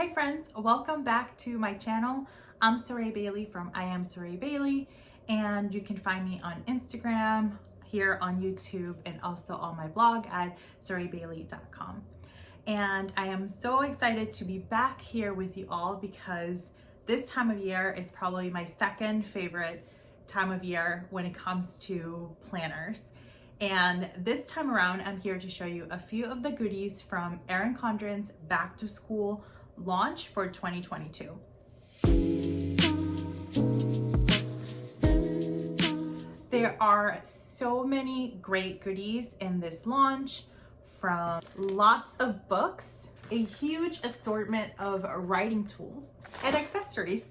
Hey friends, welcome back to my channel. I'm Saray Bailey from I Am Saray Bailey, and you can find me on Instagram, here on YouTube, and also on my blog at saraybailey.com. And I am so excited to be back here with you all because this time of year is probably my second favorite time of year when it comes to planners. And this time around, I'm here to show you a few of the goodies from Erin Condren's back to school launch for 2022. There are so many great goodies in this launch, from lots of books, a huge assortment of writing tools, and accessories.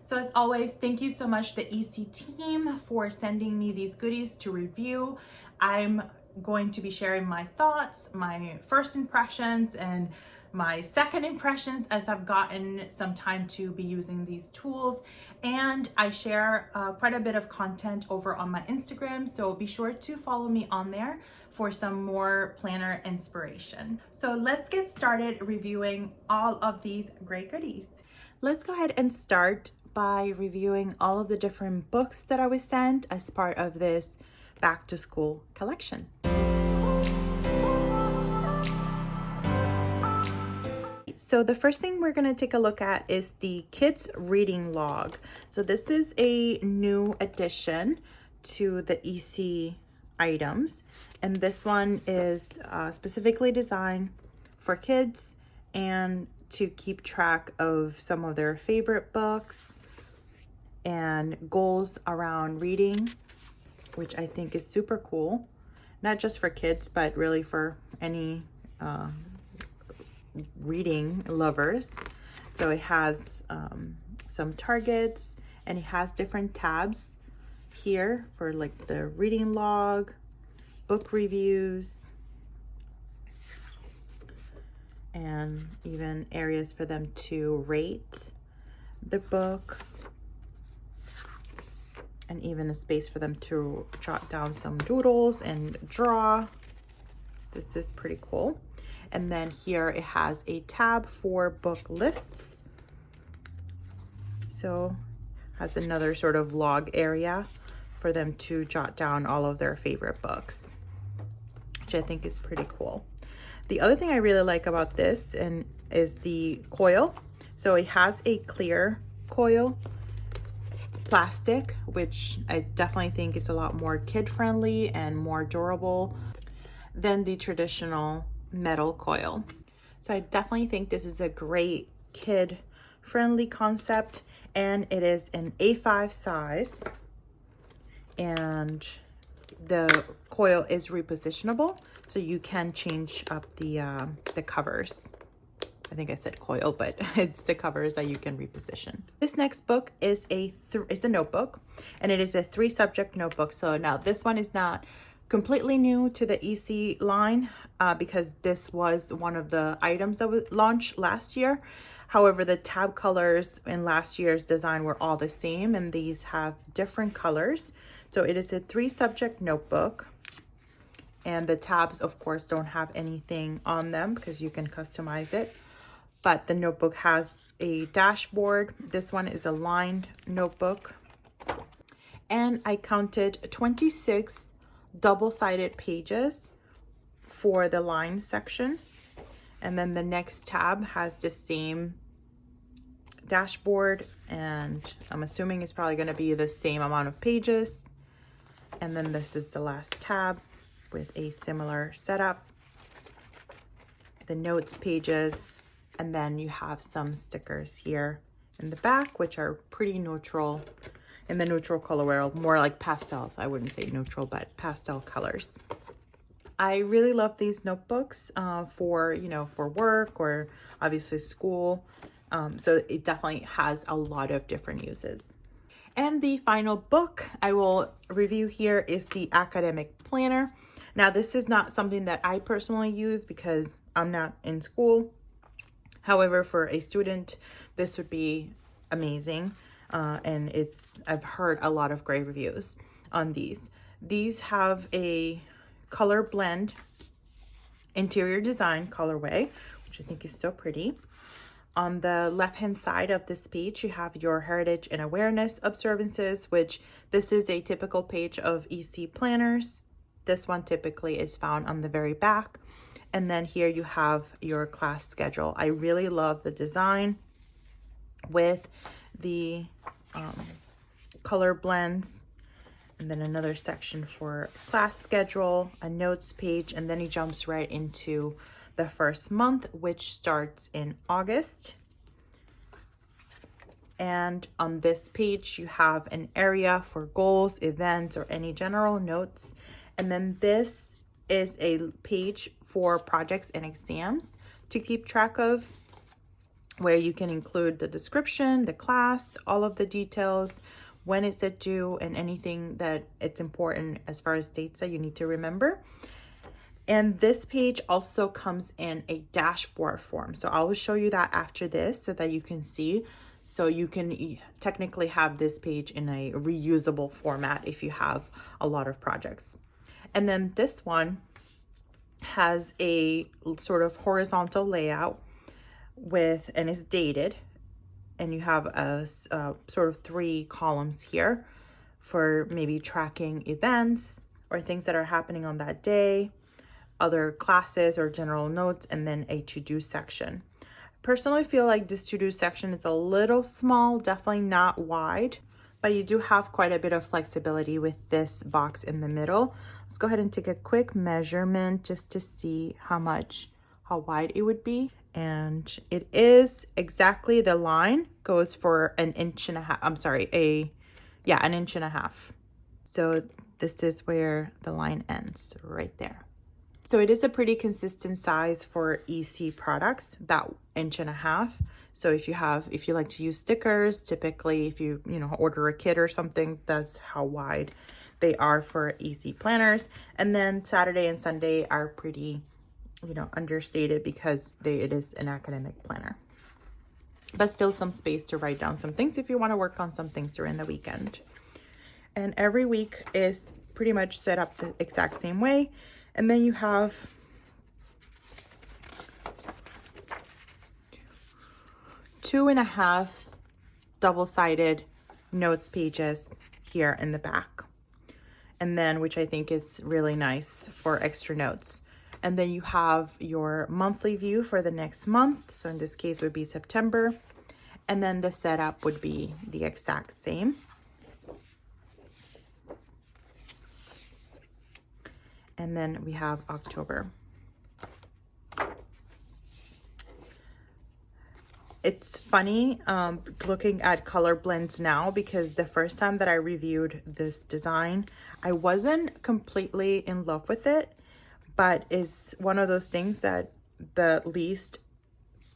So as always, thank you so much, the EC team, for sending me these goodies to review. I'm going to be sharing my thoughts, my first impressions, and my second impressions as I've gotten some time to be using these tools. And I share quite a bit of content over on my Instagram, so be sure to follow me on there for some more planner inspiration. So let's get started reviewing all of these great goodies. Let's go ahead and start by reviewing all of the different books that I was sent as part of this back to school collection. So the first thing we're going to take a look at is the kids reading log. So this is a new addition to the EC items, and this one is specifically designed for kids and to keep track of some of their favorite books and goals around reading, which I think is super cool. Not just for kids, but really for any reading lovers. So it has some targets, and it has different tabs here for like the reading log, book reviews, and even areas for them to rate the book, and even a space for them to jot down some doodles and draw. This is pretty cool. And then here it has a tab for book lists. So has another sort of log area for them to jot down all of their favorite books, which I think is pretty cool. The other thing I really like about this is the coil. So it has a clear coil plastic, which I definitely think is a lot more kid-friendly and more durable than the traditional metal coil. So I definitely think this is a great kid-friendly concept, and it is an A5 size, and the coil is repositionable, so you can change up the covers. I think I said coil, but it's the covers that you can reposition. This next book is a notebook, and it is a 3-subject notebook. So now this one is not completely new to the EC line because this was one of the items that was launched last year. However, the tab colors in last year's design were all the same, and these have different colors. So it is a 3-subject notebook, and the tabs, of course, don't have anything on them because you can customize it. But the notebook has a dashboard. This one is a lined notebook, and I counted 26 double-sided pages for the line section, and then the next tab has the same dashboard, and I'm assuming it's probably going to be the same amount of pages. And then this is the last tab with a similar setup, the notes pages, and then you have some stickers here in the back, which are pretty neutral, in the neutral color world, more like pastels. I wouldn't say neutral, but pastel colors. I really love these notebooks for work or obviously school. So it definitely has a lot of different uses. And the final book I will review here is the Academic Planner. Now, this is not something that I personally use because I'm not in school. However, for a student, this would be amazing. And I've heard a lot of great reviews on these. These have a color blend interior design colorway, which I think is so pretty. On the left-hand side of this page, you have your Heritage and Awareness observances, which this is a typical page of EC planners. This one typically is found on the very back. And then here you have your class schedule. I really love the design with the color blends. And then another section for class schedule, a notes page, and then he jumps right into the first month, which starts in August. And on this page, you have an area for goals, events, or any general notes. And then this is a page for projects and exams to keep track of, where you can include the description, the class, all of the details, when is it due, and anything that it's important as far as dates that you need to remember. And this page also comes in a dashboard form. So I will show you that after this so that you can see. So you can technically have this page in a reusable format if you have a lot of projects. And then this one has a sort of horizontal layout and is dated. And you have a sort of 3 columns here for maybe tracking events or things that are happening on that day, other classes or general notes, and then a to-do section. Personally feel like this to-do section is a little small, definitely not wide, but you do have quite a bit of flexibility with this box in the middle. Let's go ahead and take a quick measurement just to see how wide it would be. And it is exactly, the line goes for 1.5 inches. I'm sorry, an 1.5 inches. So this is where the line ends, right there. So it is a pretty consistent size for EC products, that 1.5 inches. So if you like to use stickers, typically if you order a kit or something, that's how wide they are for EC planners. And then Saturday and Sunday are pretty understated because it is an academic planner, but still some space to write down some things if you want to work on some things during the weekend. And every week is pretty much set up the exact same way. And then you have 2.5 double-sided notes pages here in the back, and then which I think is really nice for extra notes. And then you have your monthly view for the next month. So in this case would be September. And then the setup would be the exact same. And then we have October. It's funny looking at color blends now, because the first time that I reviewed this design, I wasn't completely in love with it. But is one of those things that the least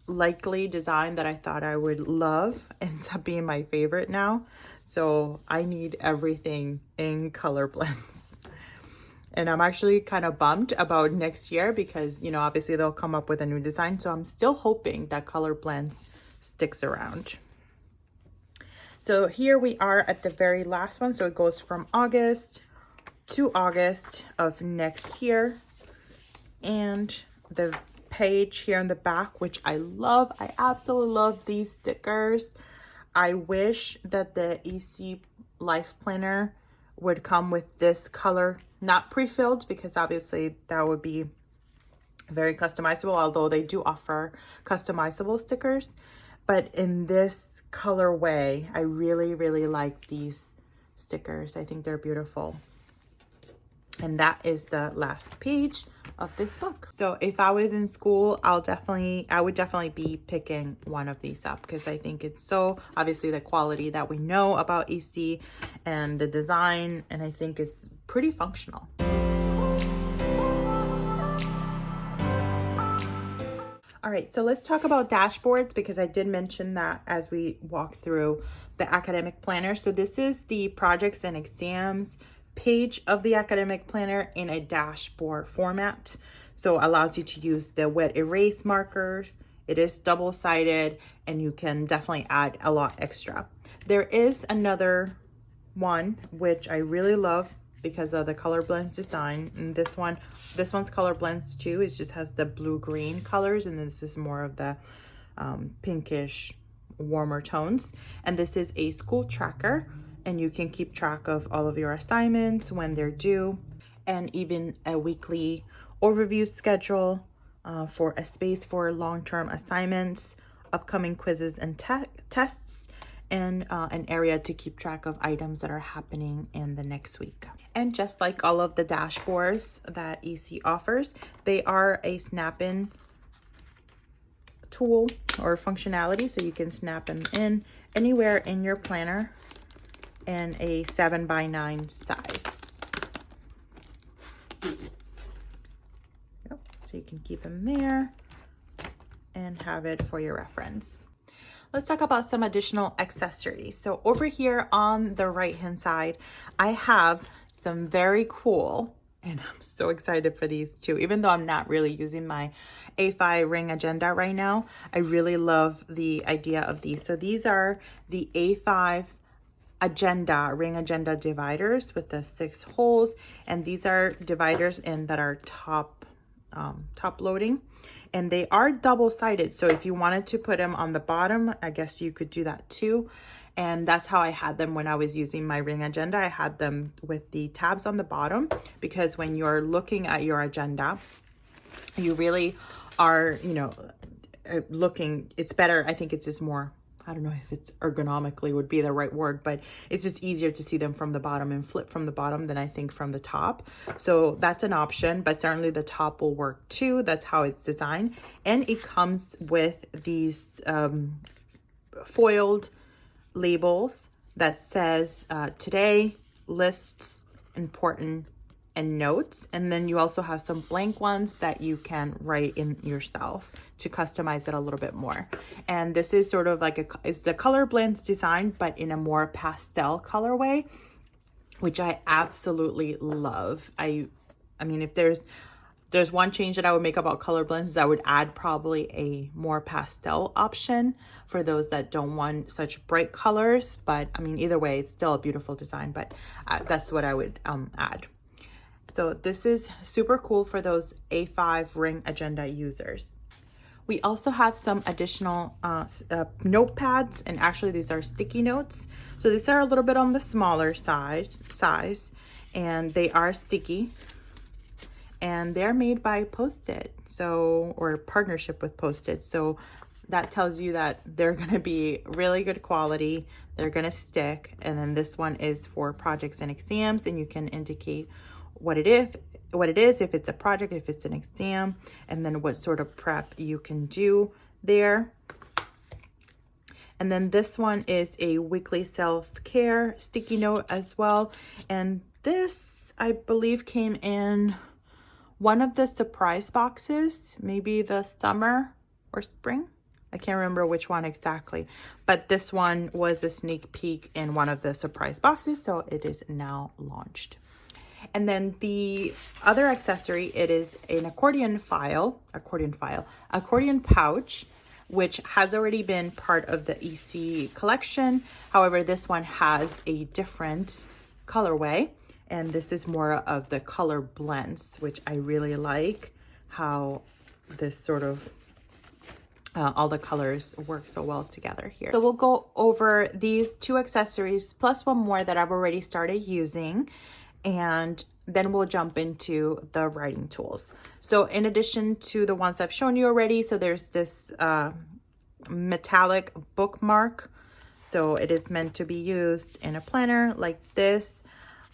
likely design that I thought I would love ends up being my favorite now. So I need everything in color blends. And I'm actually kind of bummed about next year because, obviously they'll come up with a new design. So I'm still hoping that color blends sticks around. So here we are at the very last one. So it goes from August to August of next year. And the page here in the back, which I love. I absolutely love these stickers. I wish that the EC Life Planner would come with this color, not pre-filled, because obviously that would be very customizable, although they do offer customizable stickers. But in this colorway, I really, really like these stickers. I think they're beautiful. And that is the last page of this book. So if I was in school, I would definitely be picking one of these up, because I think it's so obviously the quality that we know about EC and the design, and I think it's pretty functional. All right, so let's talk about dashboards, because I did mention that as we walk through the academic planner. So this is the projects and exams page of the academic planner in a dashboard format. So it allows you to use the wet erase markers. It is double-sided, and you can definitely add a lot extra. There is another one which I really love because of the color blends design, and this one's color blends too. It just has the blue-green colors, and this is more of the pinkish, warmer tones. And this is a school tracker, and you can keep track of all of your assignments, when they're due, and even a weekly overview schedule for a space for long-term assignments, upcoming quizzes and tests, and an area to keep track of items that are happening in the next week. And just like all of the dashboards that EC offers, they are a snap-in tool or functionality, so you can snap them in anywhere in your planner in a 7x9 size. So you can keep them there and have it for your reference. Let's talk about some additional accessories. So over here on the right hand side, I have some very cool, and I'm so excited for these too, even though I'm not really using my A5 ring agenda right now. I really love the idea of these. So these are the A5 ring agenda dividers with the 6 holes, and these are dividers that are top loading, and they are double-sided. So if you wanted to put them on the bottom, I guess you could do that too. And that's how I had them when I was using my ring agenda. I had them with the tabs on the bottom, because when you're looking at your agenda, you really are, looking, it's better. I think it's just more, I don't know if it's ergonomically would be the right word, but it's just easier to see them from the bottom and flip from the bottom than I think from the top. So that's an option, but certainly the top will work too. That's how it's designed. And it comes with these foiled labels that says today, lists, important, and notes. And then you also have some blank ones that you can write in yourself to customize it a little bit more. And this is sort of like it's the color blends design, but in a more pastel colorway, which I absolutely love. I mean, if there's one change that I would make about color blends, is I would add probably a more pastel option for those that don't want such bright colors. But I mean, either way, it's still a beautiful design, but that's what I would add. So this is super cool for those A5 ring agenda users. We also have some additional notepads, and actually these are sticky notes. So these are a little bit on the smaller size, and they are sticky, and they're made by Post-it, or partnership with Post-it. So that tells you that they're going to be really good quality. They're going to stick. And then this one is for projects and exams, and you can indicate what it is, if it's a project, if it's an exam, and then what sort of prep you can do there. And then this one is a weekly self-care sticky note as well. And this, I believe, came in one of the surprise boxes, maybe the summer or spring. I can't remember which one exactly, but this one was a sneak peek in one of the surprise boxes, so it is now launched. And then the other accessory, it is an accordion pouch, which has already been part of the EC collection. However, this one has a different colorway, and this is more of the color blends, which I really like how this sort of all the colors work so well together here. So we'll go over these 2 accessories plus one more that I've already started using, and then we'll jump into the writing tools. So in addition to the ones I've shown you already, so there's this metallic bookmark. So it is meant to be used in a planner like this.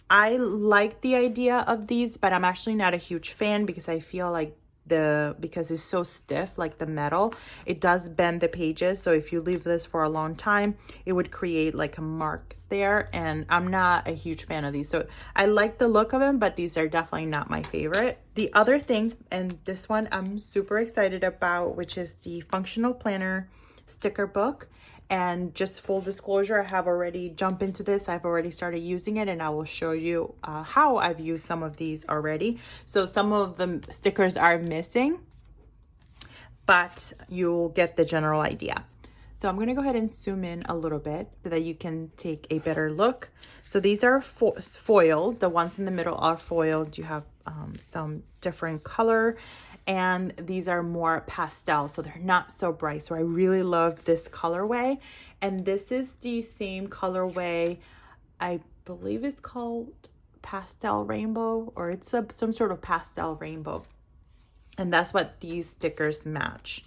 I like the idea of these, but I'm actually not a huge fan because I feel like because it's so stiff, like the metal, it does bend the pages. So if you leave this for a long time, it would create like a mark there, and I'm not a huge fan of these. So I like the look of them, but these are definitely not my favorite. The other thing, and this one I'm super excited about, which is the functional planner sticker book. And just full disclosure, I have already jumped into this. I've already started using it, and I will show you how I've used some of these already. So some of the stickers are missing, but you'll get the general idea. So I'm going to go ahead and zoom in a little bit so that you can take a better look. So these are foiled. The ones in the middle are foiled. You have some different color and these are more pastel, so they're not so bright. So I really love this colorway, and this is the same colorway, I believe it's called Pastel Rainbow, or it's some sort of pastel rainbow, and that's what these stickers match.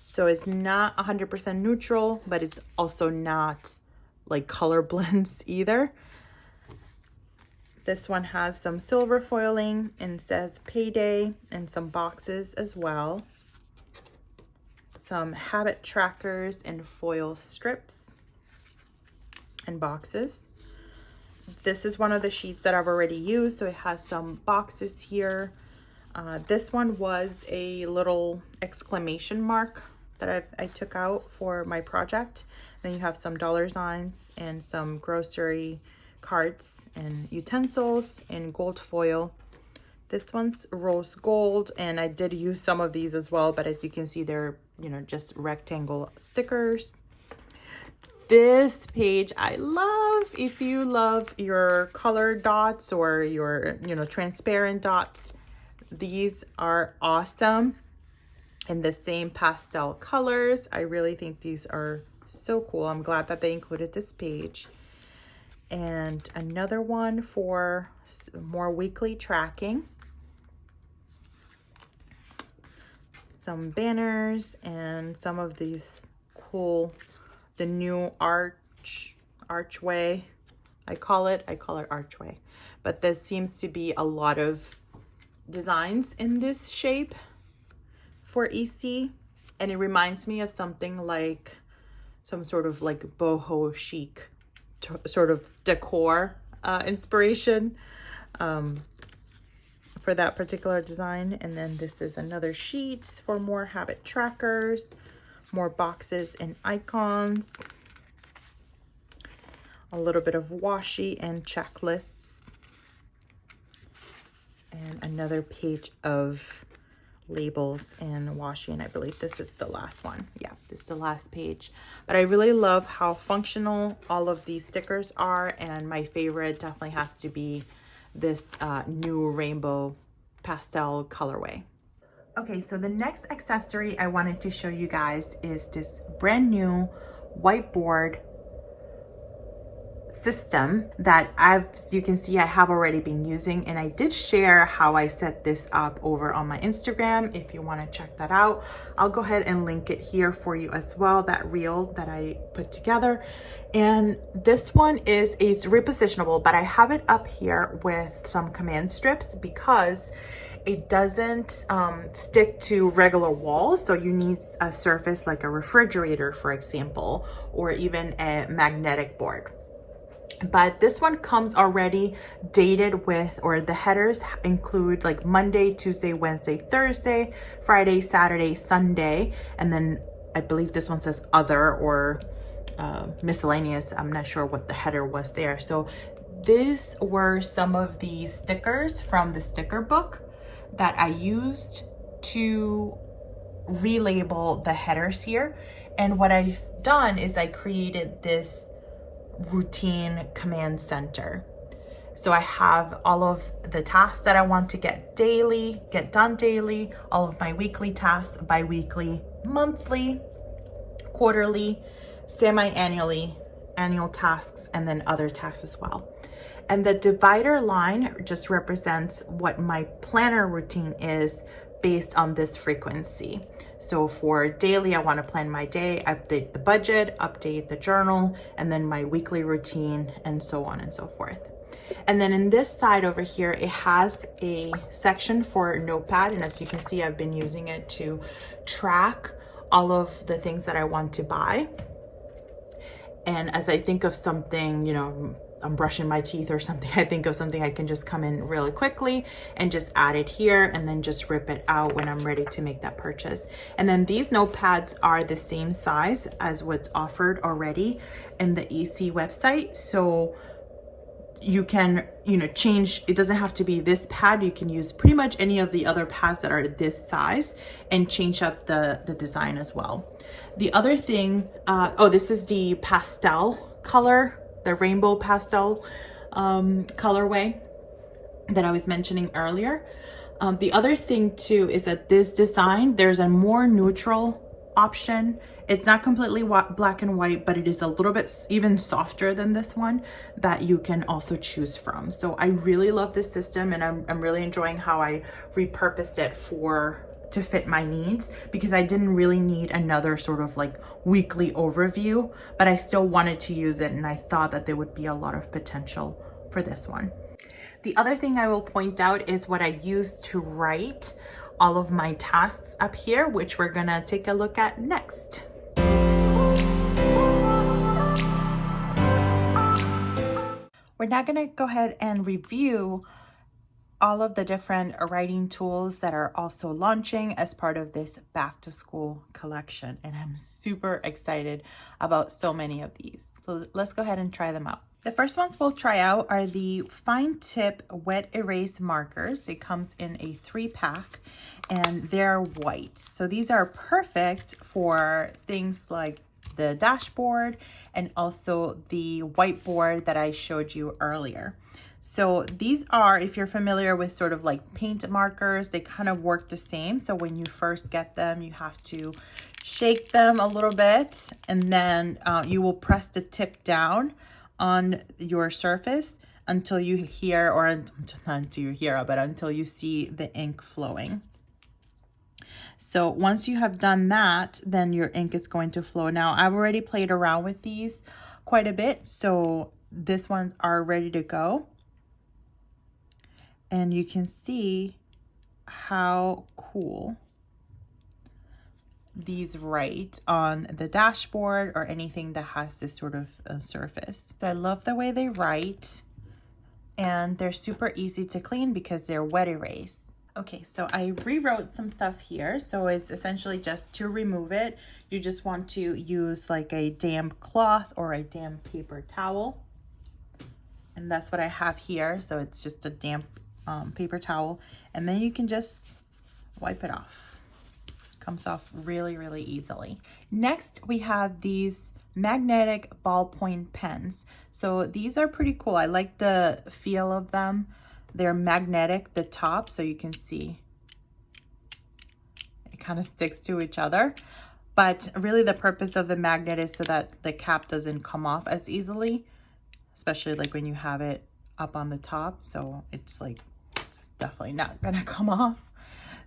So it's not 100% neutral, but it's also not like color blends either. This one has some silver foiling and says Payday, and some boxes as well. Some habit trackers and foil strips and boxes. This is one of the sheets that I've already used, so it has some boxes here. This one was a little exclamation mark that I took out for my project. Then you have some dollar signs and some grocery cards and utensils in gold foil. This one's rose gold, and I did use some of these as well, but as you can see, they're, you know, just rectangle stickers. This page I love. If you love your color dots or your, you know, transparent dots, these are awesome in the same pastel colors. I really think these are so cool. I'm glad that they included this page. And another one for more weekly tracking. Some banners and some of these cool, the new archway. I call it archway, but there seems to be a lot of designs in this shape for EC, and it reminds me of something like some sort of like boho chic sort of decor inspiration for that particular design. And then this is another sheet for more habit trackers, more boxes and icons, a little bit of washi and checklists, and another page of labels and washi, and I believe this is the last one. Yeah, this is the last page. But I really love how functional all of these stickers are, and my favorite definitely has to be this new rainbow pastel colorway. Okay, so the next accessory I wanted to show you guys is this brand new whiteboard system that, as you can see, I have already been using, and I did share how I set this up over on my Instagram. If you want to check that out, I'll go ahead and link it here for you as well, that reel that I put together. And this one it's repositionable, but I have it up here with some command strips because it doesn't stick to regular walls. So you need a surface like a refrigerator, for example, or even a magnetic board. But this one comes already dated with, or the headers include like Monday, Tuesday, Wednesday, Thursday, Friday, Saturday, Sunday, and then I believe this one says other or miscellaneous. I'm not sure what the header was there. So these were some of the stickers from the sticker book that I used to relabel the headers here. And what I've done is I created this routine command center. So I have all of the tasks that I want to get done daily, all of my weekly tasks, bi-weekly, monthly, quarterly, semi-annually, annual tasks, and then other tasks as well. And the divider line just represents what my planner routine is based on this frequency. So for daily, I want to plan my day, update the budget, update the journal, and then my weekly routine, and so on and so forth. And then in this side over here, it has a section for Notepad. And as you can see, I've been using it to track all of the things that I want to buy. And as I think of something, you know, I'm brushing my teeth or something, I think of something, I can just come in really quickly and just add it here and then just rip it out when I'm ready to make that purchase. And then these notepads are the same size as what's offered already in the EC website. So you can, you know, change, it doesn't have to be this pad. You can use pretty much any of the other pads that are this size and change up the design as well. The other thing, this is the pastel color, the rainbow pastel colorway that I was mentioning earlier. The other thing too is that this design, there's a more neutral option. It's not completely black and white, but it is a little bit even softer than this one that you can also choose from. So I really love this system, and I'm really enjoying how I repurposed it to fit my needs, because I didn't really need another sort of like weekly overview, but I still wanted to use it, and I thought that there would be a lot of potential for this one. The other thing I will point out is what I used to write all of my tasks up here, which we're gonna take a look at next. We're now gonna go ahead and review all of the different writing tools that are also launching as part of this back to school collection. And I'm super excited about so many of these. So let's go ahead and try them out. The first ones we'll try out are the fine tip wet erase markers. It comes in a 3-pack and they're white. So these are perfect for things like the dashboard and also the whiteboard that I showed you earlier. So these are, if you're familiar with sort of like paint markers, they kind of work the same. So when you first get them, you have to shake them a little bit, and then you will press the tip down on your surface until you hear, or not until you hear, but until you see the ink flowing. So once you have done that, then your ink is going to flow. Now I've already played around with these quite a bit, so this ones are ready to go. And you can see how cool these write on the dashboard or anything that has this sort of surface. So I love the way they write, and they're super easy to clean because they're wet erase. Okay, so I rewrote some stuff here. So it's essentially just to remove it, you just want to use like a damp cloth or a damp paper towel. And that's what I have here. So it's just a damp paper towel, and then you can just wipe it off. Comes off really, really easily. Next, we have these magnetic ballpoint pens. So these are pretty cool. I like the feel of them. They're magnetic, the top, so you can see it kind of sticks to each other. But really the purpose of the magnet is so that the cap doesn't come off as easily, especially like when you have it up on the top. So it's like, it's definitely not gonna come off.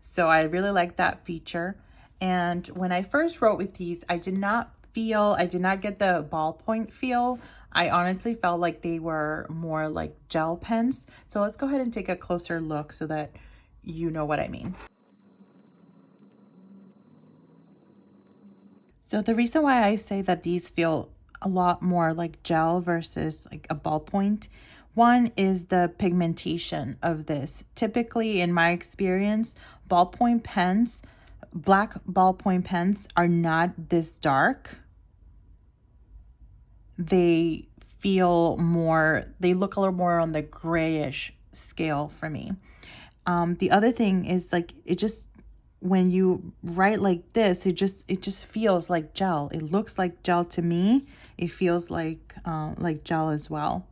So I really like that feature. And when I first wrote with these, I did not get the ballpoint feel. I honestly felt like they were more like gel pens. So let's go ahead and take a closer look so that you know what I mean. So the reason why I say that these feel a lot more like gel versus like a ballpoint, one is the pigmentation of this. Typically, in my experience, ballpoint pens, black ballpoint pens are not this dark. They feel more, they look a little more on the grayish scale for me. The other thing is like, it just, when you write like this, it just feels like gel. It looks like gel to me. It feels like gel as well.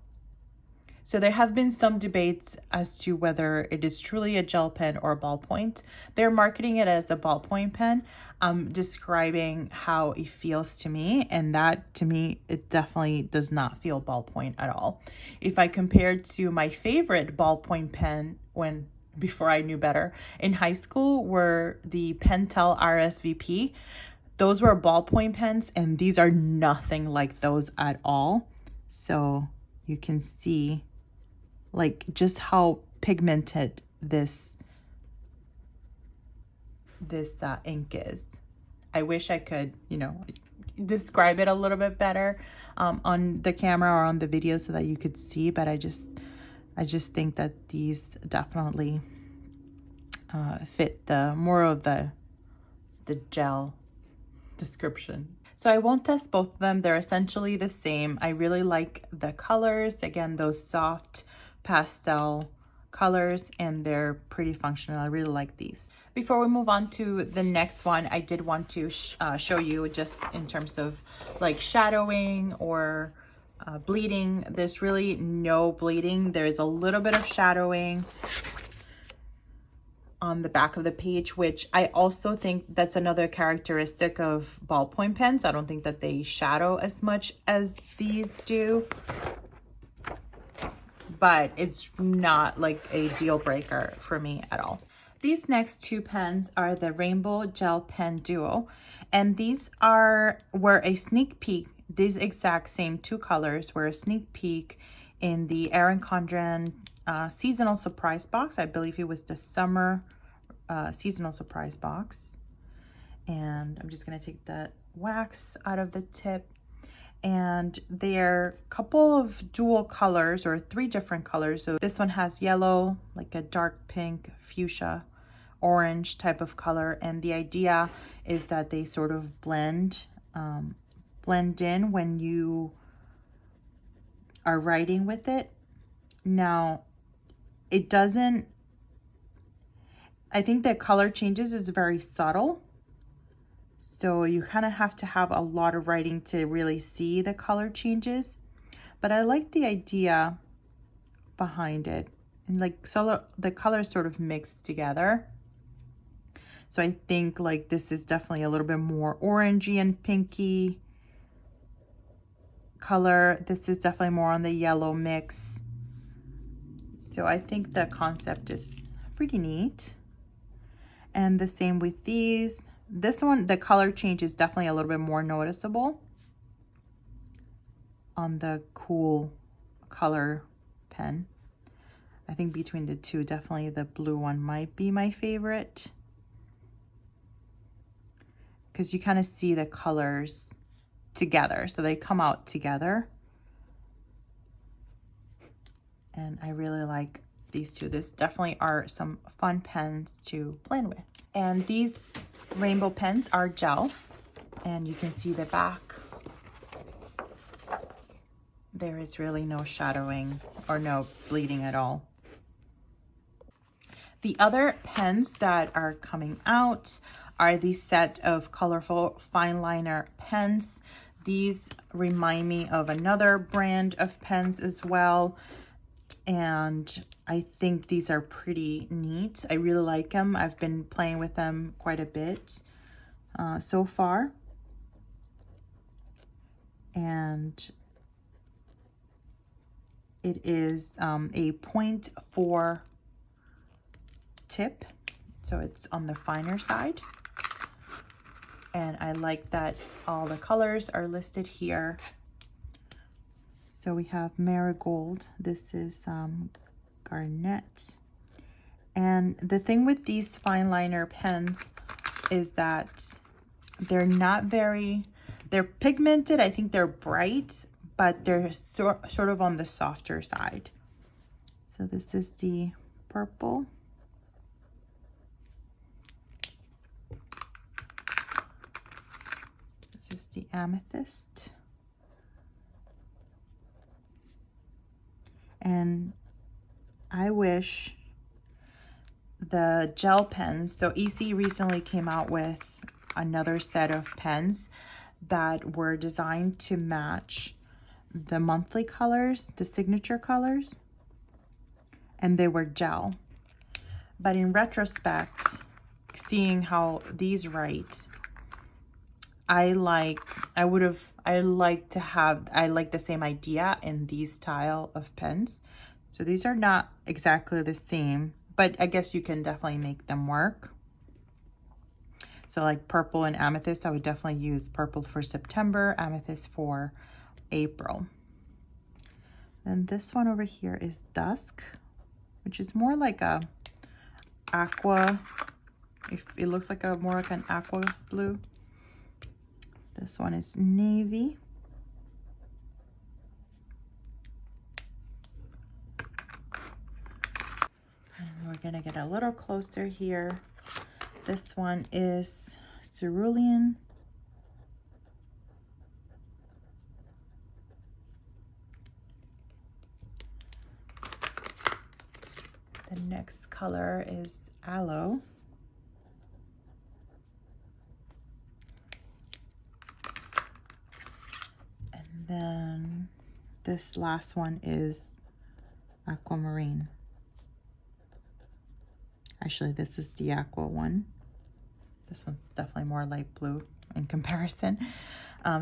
So there have been some debates as to whether it is truly a gel pen or a ballpoint. They're marketing it as the ballpoint pen. I'm describing how it feels to me, and that to me, it definitely does not feel ballpoint at all. If I compare it to my favorite ballpoint pen before I knew better in high school, were the Pentel RSVP. Those were ballpoint pens, and these are nothing like those at all. So you can see like just how pigmented this ink is. I wish I could, describe it a little bit better on the camera or on the video so that you could see, but I just think that these definitely fit the more of the gel description. So I won't test both of them. They're essentially the same. I really like the colors. Again, those soft pastel colors, and they're pretty functional. I really like these. Before we move on to the next one, I did want to show you just in terms of like shadowing or bleeding. There's really no bleeding. There's a little bit of shadowing on the back of the page, which I also think that's another characteristic of ballpoint pens. I don't think that they shadow as much as these do, but it's not like a deal breaker for me at all. These next two pens are the Rainbow Gel Pen Duo, and these were a sneak peek. These exact same two colors were a sneak peek in the Erin Condren seasonal surprise box. I believe it was the summer seasonal surprise box. And I'm just going to take the wax out of the tip. And they're a couple of dual colors, or 3 different colors. So this one has yellow, like a dark pink, fuchsia, orange type of color. And the idea is that they sort of blend in when you are writing with it. Now, it doesn't, I think the color changes is very subtle. So you kind of have to have a lot of writing to really see the color changes. But I like the idea behind it. And like, so the colors sort of mixed together. So I think like this is definitely a little bit more orangey and pinky color. This is definitely more on the yellow mix. So I think the concept is pretty neat. And the same with these. This one, the color change is definitely a little bit more noticeable on the cool color pen. I think between the two, definitely the blue one might be my favorite, because you kind of see the colors together. So they come out together. And I really like these two. This definitely are some fun pens to blend with. And these rainbow pens are gel, and you can see the back. There is really no shadowing or no bleeding at all. The other pens that are coming out are the set of colorful fine liner pens. These remind me of another brand of pens as well. And I think these are pretty neat. I really like them. I've been playing with them quite a bit so far. And it is a 0.4 tip. So it's on the finer side. And I like that all the colors are listed here. So we have marigold. This is garnet. And the thing with these fine liner pens is that they're not very, they're pigmented. I think they're bright, but they're sort of on the softer side. So this is the purple. This is the amethyst. And I wish the gel pens, so EC recently came out with another set of pens that were designed to match the monthly colors, the signature colors, and they were gel. But in retrospect, seeing how these write, I like the same idea in these style of pens. So these are not exactly the same, but I guess you can definitely make them work. So like purple and amethyst, I would definitely use purple for September, amethyst for April. And this one over here is dusk, which is more like a aqua, if it looks like more like an aqua blue. This one is navy. And we're gonna get a little closer here. This one is cerulean. The next color is aloe. Then this last one is aquamarine. Actually, this is the aqua one. This one's definitely more light blue in comparison.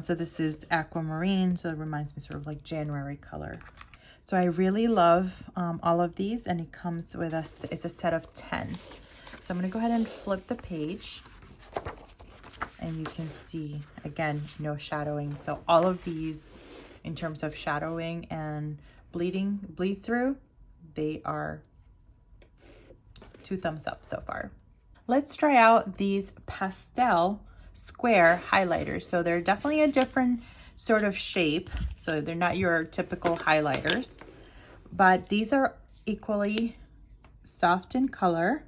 So this is aquamarine, so it reminds me sort of like January color. So I really love all of these, and it comes with it's a set of 10. So I'm gonna go ahead and flip the page, and you can see, again, no shadowing. So all of these, in terms of shadowing and bleed through, they are 2 thumbs up so far. Let's try out these pastel square highlighters. So they're definitely a different sort of shape. So they're not your typical highlighters, but these are equally soft in color.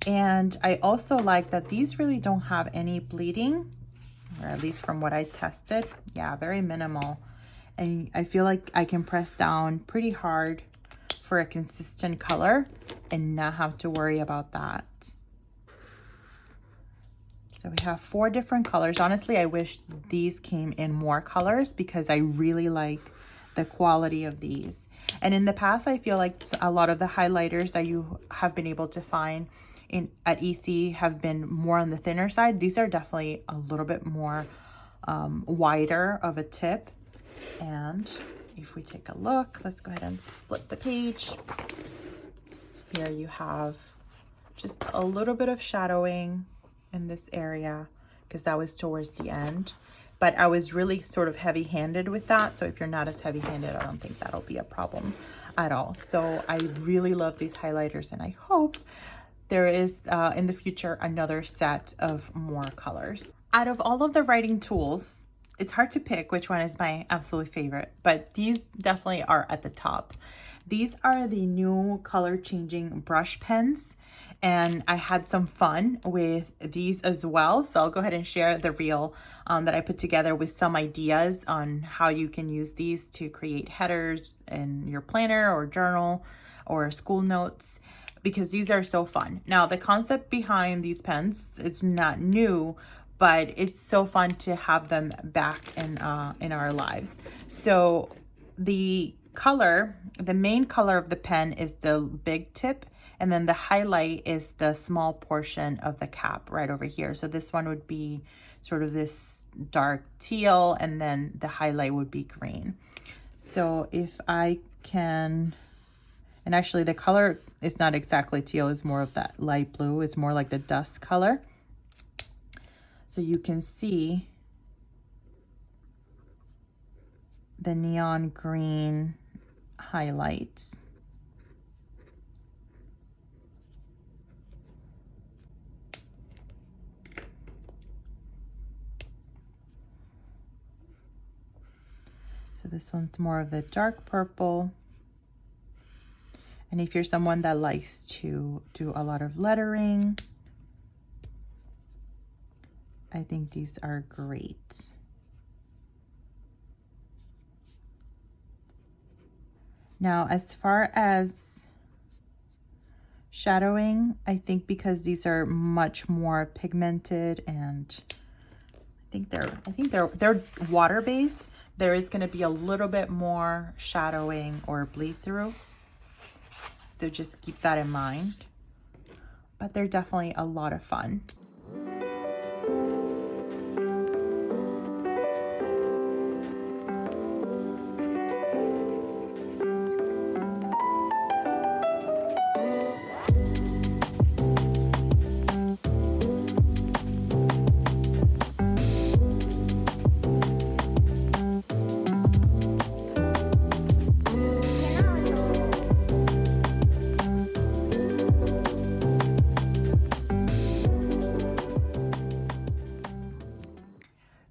And I also like that these really don't have any bleeding, or at least from what I tested. Yeah, very minimal. And I feel like I can press down pretty hard for a consistent color and not have to worry about that. So we have 4 different colors. Honestly, I wish these came in more colors because I really like the quality of these. And in the past, I feel like a lot of the highlighters that you have been able to find at EC have been more on the thinner side. These are definitely a little bit more wider of a tip. And if we take a look, let's go ahead and flip the page. Here you have just a little bit of shadowing in this area because that was towards the end. But I was really sort of heavy-handed with that. So if you're not as heavy-handed, I don't think that'll be a problem at all. So I really love these highlighters, and I hope there is in the future another set of more colors. Out of all of the writing tools, it's hard to pick which one is my absolute favorite, but these definitely are at the top. These are the new color changing brush pens, and I had some fun with these as well. So I'll go ahead and share the reel that I put together with some ideas on how you can use these to create headers in your planner or journal or school notes, because these are so fun. Now, the concept behind these pens, it's not new, but it's so fun to have them back in our lives. So the color, the main color of the pen is the big tip, and then the highlight is the small portion of the cap right over here. So this one would be sort of this dark teal, and then the highlight would be green. So if I can, and actually the color is not exactly teal, it's more of that light blue. It's more like the dust color. So you can see the neon green highlights. So this one's more of the dark purple. And if you're someone that likes to do a lot of lettering, I think these are great. Now, as far as shadowing, I think because these are much more pigmented, and I think they're water-based, there is going to be a little bit more shadowing or bleed through. So just keep that in mind. But they're definitely a lot of fun.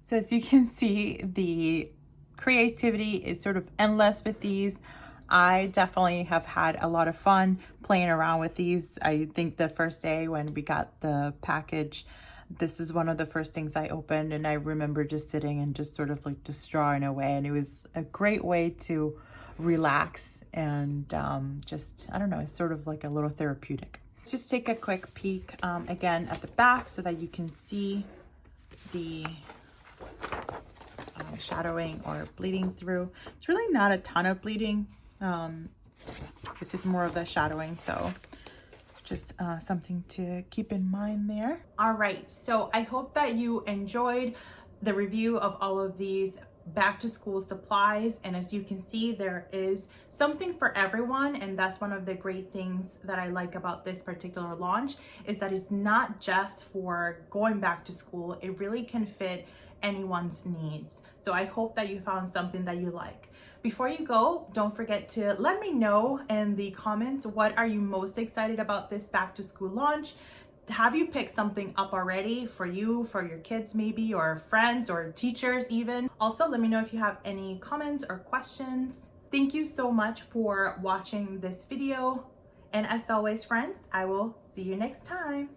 So as you can see, the creativity is sort of endless with these. I definitely have had a lot of fun playing around with these. I think the first day when we got the package, this is one of the first things I opened, and I remember just sitting and just sort of like just drawing away, and it was a great way to relax and just, I don't know, it's sort of like a little therapeutic. Let's just take a quick peek again at the back so that you can see the shadowing or bleeding through. It's really not a ton of bleeding. This is more of the shadowing, so just something to keep in mind there. All right, so I hope that you enjoyed the review of all of these back to school supplies, and as you can see, there is something for everyone, and that's one of the great things that I like about this particular launch, is that it's not just for going back to school. It really can fit anyone's needs. So I hope that you found something that you like. Before you go, don't forget to let me know in the comments, what are you most excited about this back to school launch? Have you picked something up already for you, for your kids maybe, or friends or teachers even? Also, let me know if you have any comments or questions. Thank you so much for watching this video. And as always, friends, I will see you next time.